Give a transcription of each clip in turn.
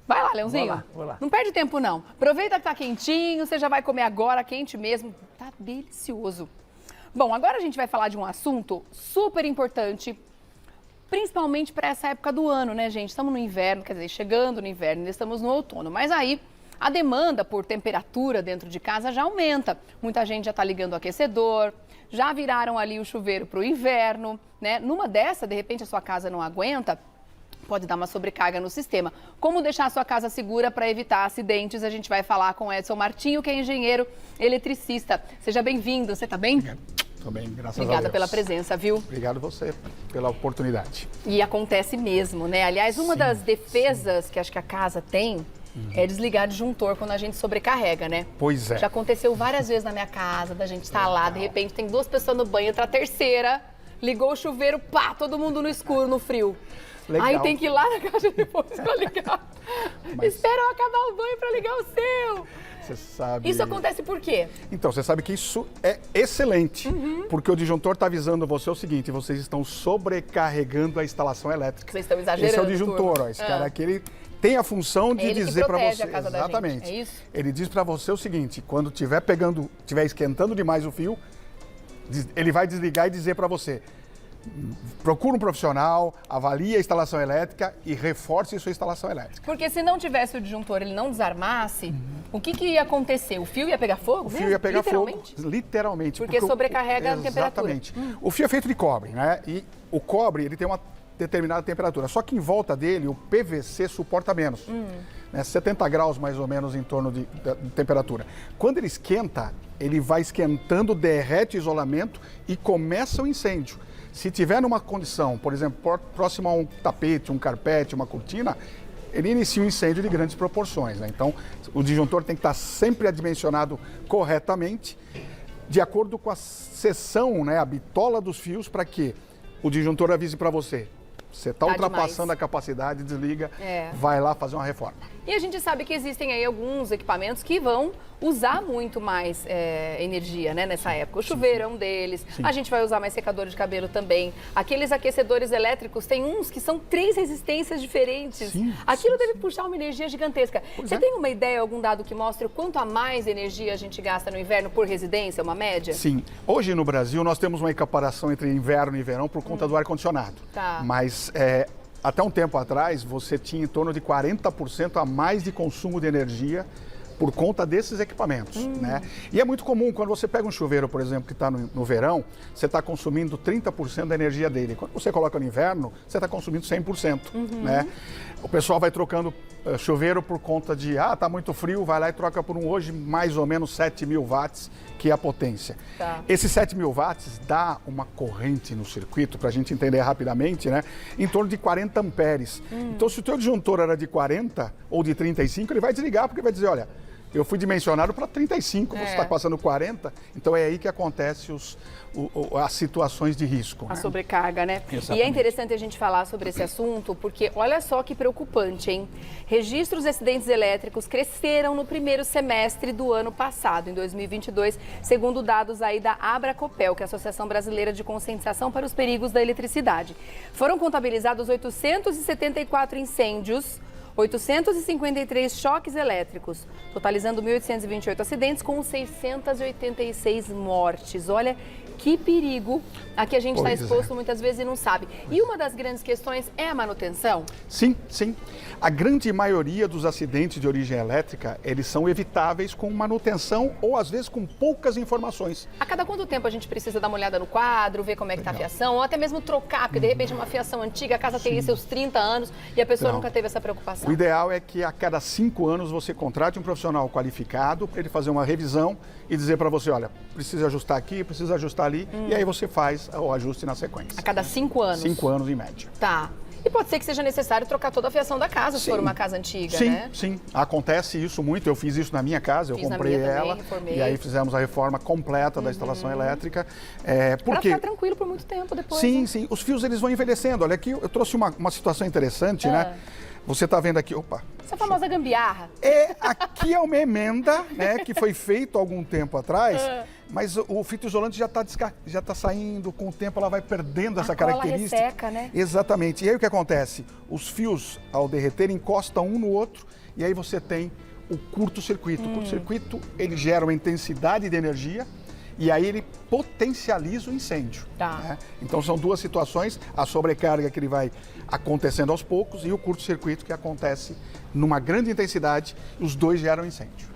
Vai lá, Leãozinho. Vou lá. Não perde tempo, não. Aproveita que tá quentinho, você já vai comer agora, quente mesmo. Tá delicioso. Bom, agora a gente vai falar de um assunto super importante, principalmente para essa época do ano, né, gente? Estamos no inverno, quer dizer, chegando no inverno, ainda estamos no outono. Mas aí, a demanda por temperatura dentro de casa já aumenta. Muita gente já está ligando o aquecedor, já viraram ali o chuveiro para o inverno, né? Numa dessa, de repente, a sua casa não aguenta, pode dar uma sobrecarga no sistema. Como deixar a sua casa segura para evitar acidentes? A gente vai falar com Edson Martinho, que é engenheiro eletricista. Seja bem-vindo, você está bem? Estou bem, graças a Deus. Obrigada pela presença, viu? Obrigado você pela oportunidade. E acontece mesmo, né? Aliás, uma das defesas que acho que a casa tem é desligar disjuntor quando a gente sobrecarrega, né? Pois é. Já aconteceu várias vezes na minha casa, da gente estar lá, de repente tem 2 pessoas no banho, entra a terceira, ligou o chuveiro, pá, todo mundo no escuro, no frio. Legal. Aí tem que ir lá na caixa depois pra ligar. Espera eu acabar o banho pra ligar o seu. Você sabe... Isso acontece por quê? Então, você sabe que isso é excelente, porque o disjuntor está avisando você o seguinte: vocês estão sobrecarregando a instalação elétrica. Vocês estão exagerando. Esse é o disjuntor, ó, esse cara aqui, ele tem a função de dizer para você... a casa exatamente. Da gente. É isso? Ele diz para você o seguinte: quando estiver esquentando demais o fio, ele vai desligar e dizer para você: procura um profissional, avalie a instalação elétrica e reforce sua instalação elétrica. Porque se não tivesse o disjuntor, ele não desarmasse, o que ia acontecer? O fio ia pegar fogo? O fio ia pegar fogo, literalmente. Porque sobrecarrega a temperatura. Exatamente. O fio é feito de cobre, né? E o cobre, ele tem uma determinada temperatura. Só que em volta dele, o PVC suporta menos. Né? 70 graus, mais ou menos, em torno de temperatura. Quando ele esquenta, ele vai esquentando, derrete o isolamento e começa o incêndio. Se tiver numa condição, por exemplo, próximo a um tapete, um carpete, uma cortina, ele inicia um incêndio de grandes proporções, né? Então, o disjuntor tem que estar sempre adimensionado corretamente, de acordo com a seção, né, a bitola dos fios, para que o disjuntor avise para você: você está ultrapassando a capacidade, desliga, vai lá fazer uma reforma. E a gente sabe que existem aí alguns equipamentos que vão usar muito mais energia, né, nessa época. O chuveiro é um deles, a gente vai usar mais secador de cabelo também. Aqueles aquecedores elétricos, tem uns que são 3 resistências diferentes. Aquilo deve puxar uma energia gigantesca. Você tem uma ideia, algum dado que mostre o quanto a mais energia a gente gasta no inverno por residência, uma média? Sim. Hoje no Brasil nós temos uma equiparação entre inverno e verão por conta do ar-condicionado. Mas até um tempo atrás você tinha em torno de 40% a mais de consumo de energia por conta desses equipamentos, né? E é muito comum, quando você pega um chuveiro, por exemplo, que está no verão, você está consumindo 30% da energia dele. Quando você coloca no inverno, você está consumindo 100%, né? O pessoal vai trocando chuveiro por conta de, tá muito frio, vai lá e troca por um hoje mais ou menos 7.000 watts, que é a potência. Esses 7.000 watts dá uma corrente no circuito, para a gente entender rapidamente, né? Em torno de 40 amperes. Então, se o teu disjuntor era de 40 ou de 35, ele vai desligar, porque vai dizer: olha, eu fui dimensionado para 35, você está passando 40, então é aí que acontece as situações de risco. A sobrecarga, né? Exatamente. E é interessante a gente falar sobre esse assunto, porque olha só que preocupante, hein? Registros de acidentes elétricos cresceram no primeiro semestre do ano passado, em 2022, segundo dados aí da Abracopel, que é a Associação Brasileira de Conscientização para os Perigos da Eletricidade. Foram contabilizados 874 incêndios, 853 choques elétricos, totalizando 1.828 acidentes com 686 mortes. Olha que perigo a que a gente está exposto muitas vezes e não sabe. E uma das grandes questões é a manutenção? Sim, sim. A grande maioria dos acidentes de origem elétrica, eles são evitáveis com manutenção ou às vezes com poucas informações. A cada quanto tempo a gente precisa dar uma olhada no quadro, ver como é que está a fiação, ou até mesmo trocar, porque de repente é uma fiação antiga, a casa tem aí seus 30 anos e a pessoa nunca teve essa preocupação? O ideal é que a cada 5 anos você contrate um profissional qualificado para ele fazer uma revisão e dizer para você: olha, precisa ajustar aqui, precisa ajustar ali, e aí você faz o ajuste na sequência. A cada 5 anos? 5 anos em média. Tá. E pode ser que seja necessário trocar toda a fiação da casa, se for uma casa antiga, né? Sim. Acontece isso muito. Eu fiz isso na minha casa, eu comprei ela. Reformei. E aí fizemos a reforma completa da instalação elétrica. Para ficar tranquilo por muito tempo depois. Sim, né? sim. Os fios, eles vão envelhecendo. Olha aqui, eu trouxe uma situação interessante, né? Você está vendo aqui, essa famosa gambiarra. Aqui é uma emenda, né, que foi feita há algum tempo atrás, mas o fita isolante já tá saindo, com o tempo ela vai perdendo essa característica. A cola resseca, né? Exatamente. E aí o que acontece? Os fios, ao derreter, encostam um no outro e aí você tem o curto-circuito. O curto-circuito, ele gera uma intensidade de energia e aí ele potencializa o incêndio. Tá. Né? Então são duas situações, a sobrecarga que ele vai acontecendo aos poucos e o curto-circuito que acontece numa grande intensidade, os dois geram incêndio.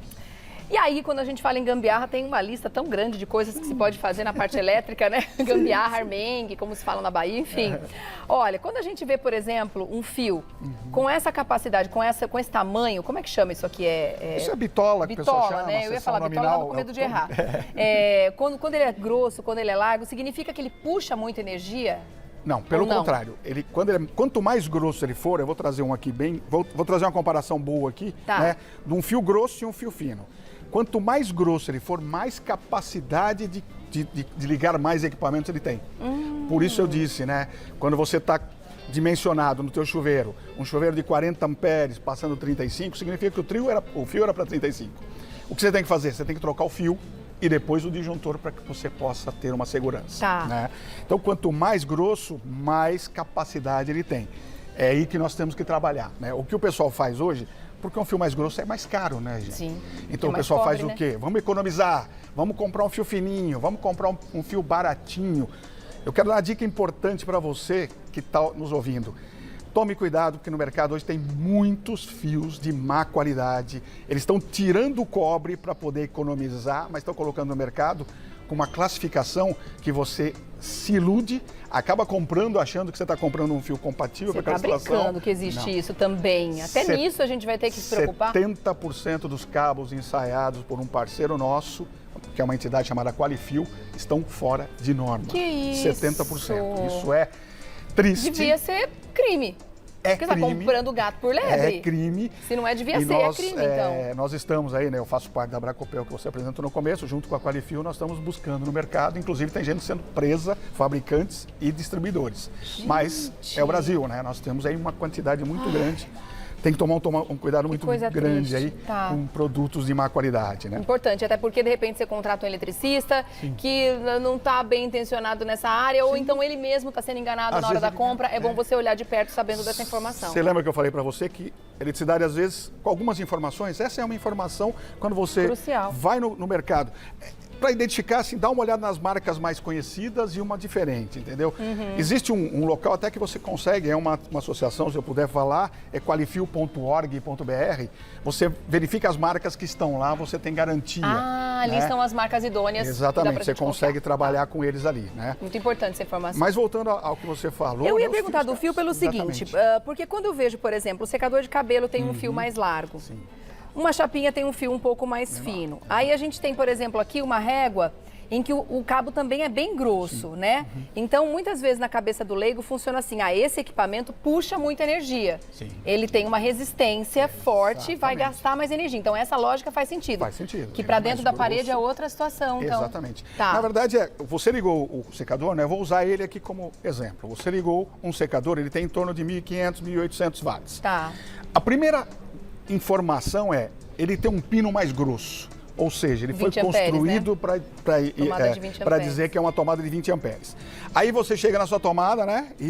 E aí, quando a gente fala em gambiarra, tem uma lista tão grande de coisas que se pode fazer na parte elétrica, né? Gambiarra, armengue, como se fala na Bahia, enfim. Olha, quando a gente vê, por exemplo, um fio com essa capacidade, com esse tamanho, como é que chama isso aqui? Isso é bitola, que o pessoal chama. Né? Eu ia falar bitola, nominal, mas com medo de errar. Quando ele é grosso, quando ele é largo, significa que ele puxa muita energia? Não, pelo contrário. Quanto mais grosso ele for, eu vou trazer um aqui vou trazer uma comparação boa aqui, né? De um fio grosso e um fio fino. Quanto mais grosso ele for, mais capacidade de ligar mais equipamentos ele tem. Por isso eu disse, né? Quando você está dimensionado no teu chuveiro, um chuveiro de 40 amperes passando 35, significa que o fio era para 35. O que você tem que fazer? Você tem que trocar o fio e depois o disjuntor para que você possa ter uma segurança. Tá. Né? Então, quanto mais grosso, mais capacidade ele tem. É aí que nós temos que trabalhar. Né? O que o pessoal faz hoje, porque um fio mais grosso é mais caro, né, gente? Sim. Então o pessoal faz o quê? Vamos economizar, vamos comprar um fio fininho, vamos comprar um fio baratinho. Eu quero dar uma dica importante para você que está nos ouvindo. Tome cuidado, porque no mercado hoje tem muitos fios de má qualidade. Eles estão tirando o cobre para poder economizar, mas estão colocando no mercado com uma classificação que você se ilude, acaba comprando achando que você está comprando um fio compatível para aquela instalação. Você está brincando que existe isso também. Até nisso a gente vai ter que se preocupar. 70% dos cabos ensaiados por um parceiro nosso, que é uma entidade chamada Qualifil, estão fora de norma. Que isso? 70%. Isso é triste. Devia ser crime. Porque você está comprando gato por lebre. É crime. Se não é, devia ser, é crime, então. Nós estamos aí, né? Eu faço parte da Bracopel, que você apresentou no começo, junto com a Qualifil, nós estamos buscando no mercado. Inclusive, tem gente sendo presa, fabricantes e distribuidores. Gente. Mas é o Brasil, né? Nós temos aí uma quantidade muito grande. Tem que tomar um cuidado muito grande aí com produtos de má qualidade, né? Importante, até porque de repente você contrata um eletricista que não está bem intencionado nessa área, ou então ele mesmo está sendo enganado na hora da compra. É bom você olhar de perto sabendo dessa informação. Você lembra que eu falei para você que eletricidade, às vezes, com algumas informações, essa é uma informação quando você vai no mercado. Para identificar, assim, dá uma olhada nas marcas mais conhecidas e uma diferente, entendeu? Existe um local até que você consegue, é uma associação, se eu puder falar, é qualifil.org.br. Você verifica as marcas que estão lá, você tem garantia. Ali estão as marcas idôneas. Exatamente, você consegue trabalhar com eles ali, né? Muito importante essa informação. Mas voltando ao que você falou... Eu ia perguntar do fio pelo seguinte, porque quando eu vejo, por exemplo, o secador de cabelo tem um fio mais largo. Sim. Uma chapinha tem um fio um pouco mais fino. Aí a gente tem, por exemplo, aqui uma régua em que o cabo também é bem grosso, né? Então, muitas vezes na cabeça do leigo funciona assim, esse equipamento puxa muita energia. Ele tem uma resistência forte e vai gastar mais energia. Então, essa lógica faz sentido. Faz sentido. Que para dentro da parede é outra situação. Então. Exatamente. Na verdade, você ligou o secador, né? Eu vou usar ele aqui como exemplo. Você ligou um secador, ele tem em torno de 1.500, 1.800 watts. Tá. A primeira informação ele tem um pino mais grosso, ou seja, ele foi construído, né? para dizer que é uma tomada de 20 amperes. Aí você chega na sua tomada, né? E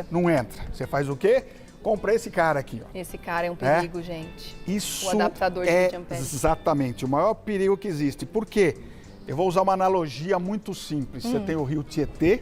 não entra. Você faz o quê? Compra esse cara aqui, ó. Esse cara é um perigo, gente. Isso o adaptador de 20 amperes. Exatamente, o maior perigo que existe. Por quê? Eu vou usar uma analogia muito simples. Você tem o rio Tietê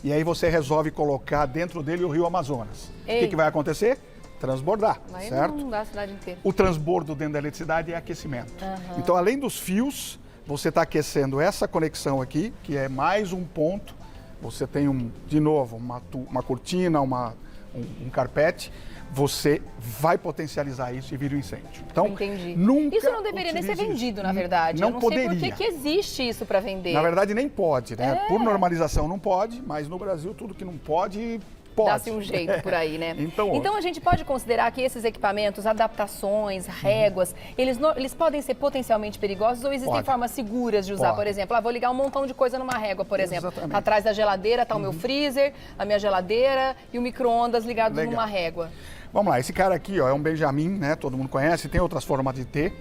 e aí você resolve colocar dentro dele o rio Amazonas. O que vai acontecer? Transbordar, certo? Não dá a cidade inteira. O transbordo dentro da eletricidade é aquecimento. Então, além dos fios, você está aquecendo essa conexão aqui, que é mais um ponto. Você tem, de novo, uma cortina, um carpete. Você vai potencializar isso e vira um incêndio. Então, entendi. Nunca isso não deveria nem ser vendido, na verdade. Não Eu não poderia. sei por que existe isso para vender. Na verdade, nem pode, né? Por normalização não pode, mas no Brasil tudo que não pode... Dá-se um jeito por aí, né? Então a gente pode considerar que esses equipamentos, adaptações, réguas, eles podem ser potencialmente perigosos ou existem formas seguras de usar? Por exemplo, vou ligar um montão de coisa numa régua, por exemplo. Atrás da geladeira está o meu freezer, a minha geladeira e o micro-ondas ligados numa régua. Vamos lá, esse cara aqui, ó, é um Benjamin, né? Todo mundo conhece, tem outras formas de ter.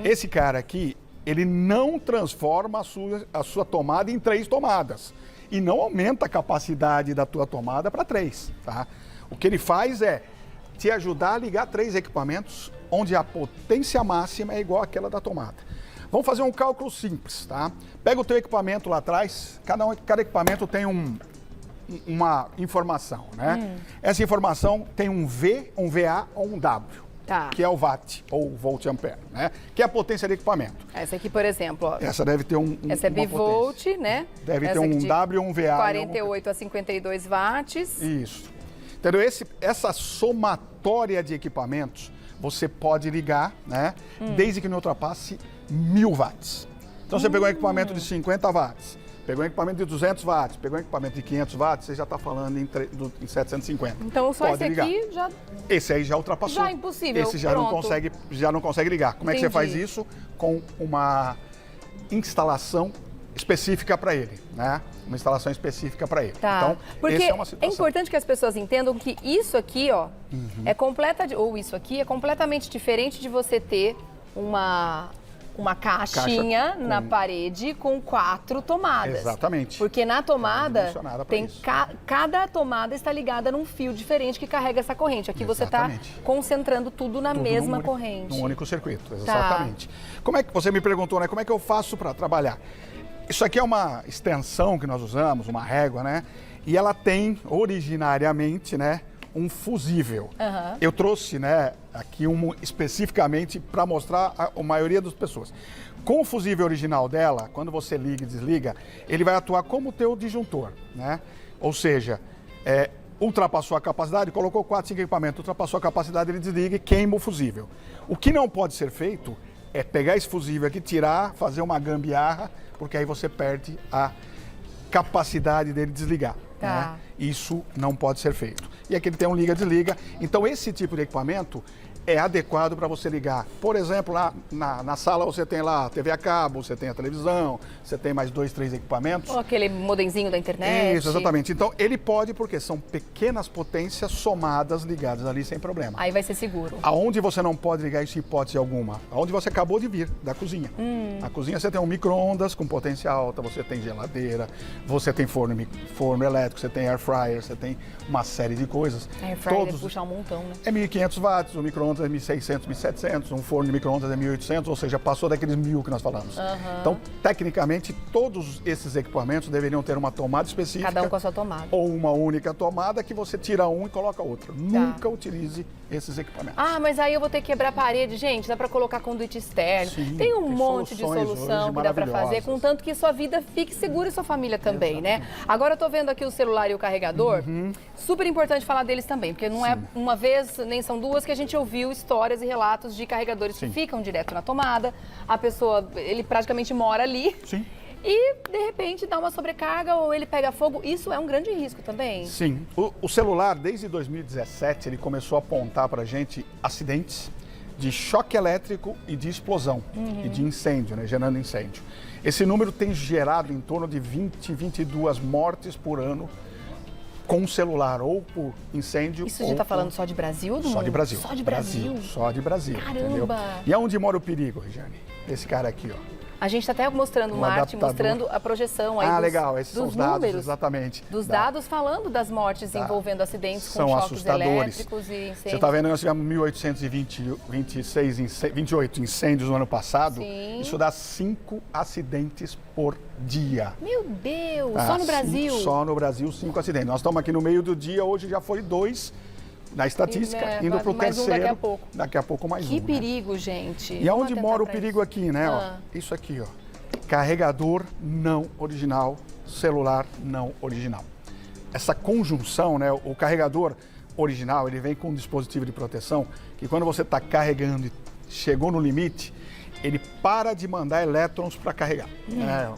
Esse cara aqui, ele não transforma a sua tomada em 3 tomadas. E não aumenta a capacidade da tua tomada para 3, tá? O que ele faz é te ajudar a ligar 3 equipamentos onde a potência máxima é igual àquela da tomada. Vamos fazer um cálculo simples, tá? Pega o teu equipamento lá atrás, cada equipamento tem uma informação, né? Essa informação tem um V, um VA ou um W, que é o watt ou volt ampere, né? Que é a potência do equipamento. Essa aqui, por exemplo, ó. Essa deve ter essa é bivolt, né? Deve ter um W ou um VA. 48 a 52 watts. Isso. Entendeu? Essa somatória de equipamentos você pode ligar, né? Desde que não ultrapasse 1000 watts. Então você pegou um equipamento de 50 watts, pegou um equipamento de 200 watts, pegou um equipamento de 500 watts, você já está falando em 750. Então só pode esse ligar. aqui já... Esse aí já ultrapassou. Já é impossível. Esse já não consegue ligar. Como é que você faz isso? Com uma instalação específica para ele, né? Uma instalação específica para ele. Tá. Então, porque é uma situação. É importante que as pessoas entendam que isso aqui, ó, ou isso aqui é completamente diferente de você ter uma caixinha na parede com 4 tomadas. Exatamente. Porque na tomada tem cada tomada está ligada num fio diferente que carrega essa corrente. Aqui você está concentrando tudo na mesma corrente. Num único circuito, exatamente. Como é que você me perguntou, né? Como é que eu faço para trabalhar? Isso aqui é uma extensão que nós usamos, uma régua, né? E ela tem originariamente, né, um fusível. Eu trouxe, né, aqui especificamente para mostrar a maioria das pessoas. Com o fusível original dela, quando você liga e desliga, ele vai atuar como o teu disjuntor, né? Ou seja, ultrapassou a capacidade, colocou 4, 5 equipamentos, ultrapassou a capacidade, ele desliga e queima o fusível. O que não pode ser feito é pegar esse fusível aqui, tirar, fazer uma gambiarra, porque aí você perde a capacidade dele desligar. Né? Isso não pode ser feito. E aqui ele tem um liga-desliga. Então esse tipo de equipamento é adequado para você ligar. Por exemplo, lá na sala você tem lá a TV a cabo, você tem a televisão, você tem mais 2, 3 equipamentos. Ou aquele modemzinho da internet. Isso, exatamente. Então ele pode, porque são pequenas potências somadas, ligadas ali sem problema. Aí vai ser seguro. Aonde você não pode ligar isso em hipótese alguma? Aonde você acabou de vir, da cozinha. Na cozinha você tem um micro-ondas com potência alta, você tem geladeira, você tem forno elétrico, você tem air fryer, você tem uma série de coisas. Air fryer deve puxar um montão, né? É 1.500 watts, o micro-ondas é 1.600, 1.700, um forno de micro-ondas é 1.800, ou seja, passou daqueles 1.000 que nós falamos. Então, tecnicamente, todos esses equipamentos deveriam ter uma tomada específica. Cada um com a sua tomada. Ou uma única tomada que você tira um e coloca outro. Nunca utilize esses equipamentos. Ah, mas aí eu vou ter que quebrar a parede. Gente, dá para colocar conduíte externo. Sim, tem um monte de solução que dá para fazer, contanto que sua vida fique segura e sua família também, né? Agora eu tô vendo aqui o celular e o carregador. Super importante falar deles também, porque não é uma vez, nem são duas, que a gente ouviu histórias e relatos de carregadores que ficam direto na tomada. A pessoa, ele praticamente mora ali. Sim. E, de repente, dá uma sobrecarga ou ele pega fogo. Isso é um grande risco também. Sim. O celular, desde 2017, ele começou a apontar para a gente acidentes de choque elétrico e de explosão e de incêndio, né, gerando incêndio. Esse número tem gerado em torno de 20, 22 mortes por ano com celular, ou por incêndio. Isso a gente está falando só de Brasil? Só de Brasil. Só de Brasil? Só de Brasil. Caramba! Entendeu? E aonde mora o perigo, Regiane? Esse cara aqui, ó. A gente está até mostrando uma arte, mostrando a projeção aí legal, esses são os dados, números, exatamente. Dos dados falando das mortes envolvendo acidentes com choques elétricos e incêndios. Você está vendo, nós tivemos 1.828 incêndios no ano passado. Sim. Isso dá 5 acidentes por dia. Meu Deus, só no Brasil? Só no Brasil, 5 acidentes. Nós estamos aqui no meio do dia, hoje já foi 2 na estatística, indo para o terceiro. Daqui a pouco. Daqui a pouco mais Que perigo, gente. E aonde mora o perigo aqui, né? Ó, isso aqui, ó. Carregador não original, celular não original. Essa conjunção, né? O carregador original, ele vem com um dispositivo de proteção que quando você está carregando e chegou no limite, ele para de mandar elétrons para carregar. Né?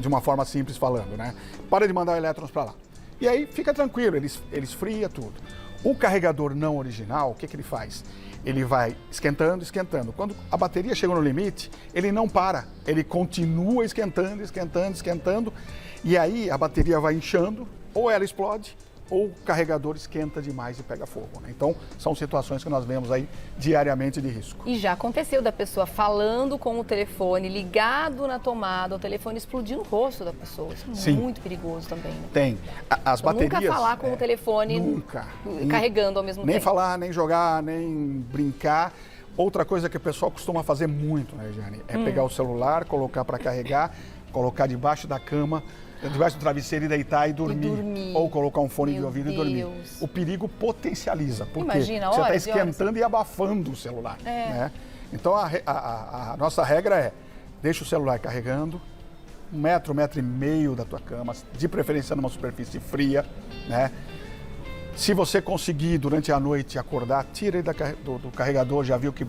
De uma forma simples falando, né? Para de mandar elétrons para lá. E aí fica tranquilo, ele esfria tudo. O carregador não original, o que ele faz? Ele vai esquentando, esquentando. Quando a bateria chegou no limite, ele não para. Ele continua esquentando, esquentando, esquentando. E aí a bateria vai inchando, ou ela explode, ou o carregador esquenta demais e pega fogo, né? Então, são situações que nós vemos aí diariamente de risco. E já aconteceu da pessoa falando com o telefone, ligado na tomada, o telefone explodir no rosto da pessoa. Isso é muito perigoso também, né? Tem. As baterias... Nunca falar com o telefone carregando ao mesmo tempo. Nem falar, nem jogar, nem brincar. Outra coisa que o pessoal costuma fazer muito, né, Jane? É pegar o celular, colocar para carregar, colocar debaixo da cama, debaixo do travesseiro e deitar e dormir. Ou colocar um fone de ouvido e dormir. O perigo potencializa, porque imagina, você está esquentando e abafando o celular. Né? Então a nossa regra é, deixa o celular carregando, 1,5 metro da tua cama, de preferência numa superfície fria, né? Se você conseguir durante a noite acordar, tira ele do carregador, já viu que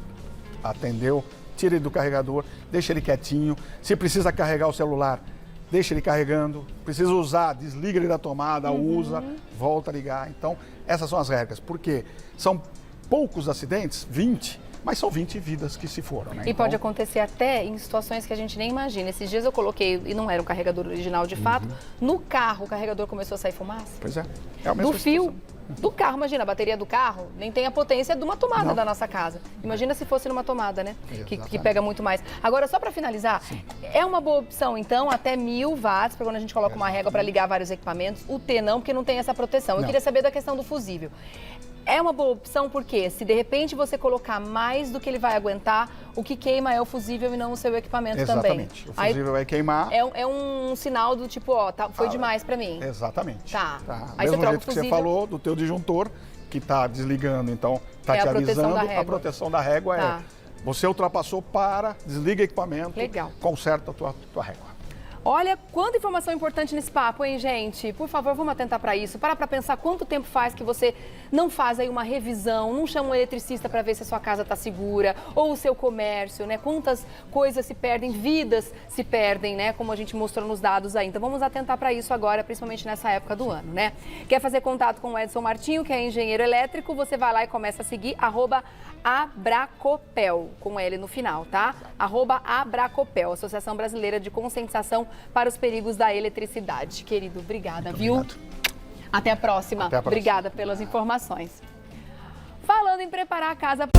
atendeu, tira ele do carregador, deixa ele quietinho. Se precisa carregar o celular, deixa ele carregando. Precisa usar, desliga ele da tomada, usa, volta a ligar. Então, essas são as regras. Porque são poucos acidentes, 20, mas são 20 vidas que se foram, né? E pode acontecer até em situações que a gente nem imagina. Esses dias eu coloquei, e não era um carregador original de fato, no carro o carregador começou a sair fumaça. Pois é. É a mesma do fio do carro, imagina, a bateria do carro nem tem a potência de uma tomada da nossa casa. Imagina se fosse numa tomada, né? Que pega muito mais. Agora, só para finalizar, é uma boa opção, então, até 1000 watts, para quando a gente coloca uma régua para ligar vários equipamentos. O T não, porque não tem essa proteção. Eu queria saber da questão do fusível. É uma boa opção porque se de repente você colocar mais do que ele vai aguentar, o que queima é o fusível e não o seu equipamento também. Exatamente. O fusível vai queimar. É um sinal do tipo, ó, foi demais para mim. Exatamente. Tá. Aí mesmo jeito que você falou do teu disjuntor, que está desligando, então está te avisando, a proteção da régua é, você ultrapassou, desliga o equipamento, conserta a tua régua. Olha, quanta informação importante nesse papo, hein, gente? Por favor, vamos atentar para isso. Para pensar quanto tempo faz que você não faz aí uma revisão, não chama um eletricista para ver se a sua casa está segura, ou o seu comércio, né? Quantas coisas se perdem, vidas se perdem, né? Como a gente mostrou nos dados aí. Então vamos atentar para isso agora, principalmente nessa época do ano, né? Quer fazer contato com o Edson Martinho, que é engenheiro elétrico? Você vai lá e começa a seguir @Abracopel, com L no final, tá? @Abracopel, Associação Brasileira de Conscientização para os Perigos da Eletricidade. Querido, obrigada, viu? Obrigado. Até a próxima. Até a próxima. Obrigada pelas informações. Falando em preparar a casa...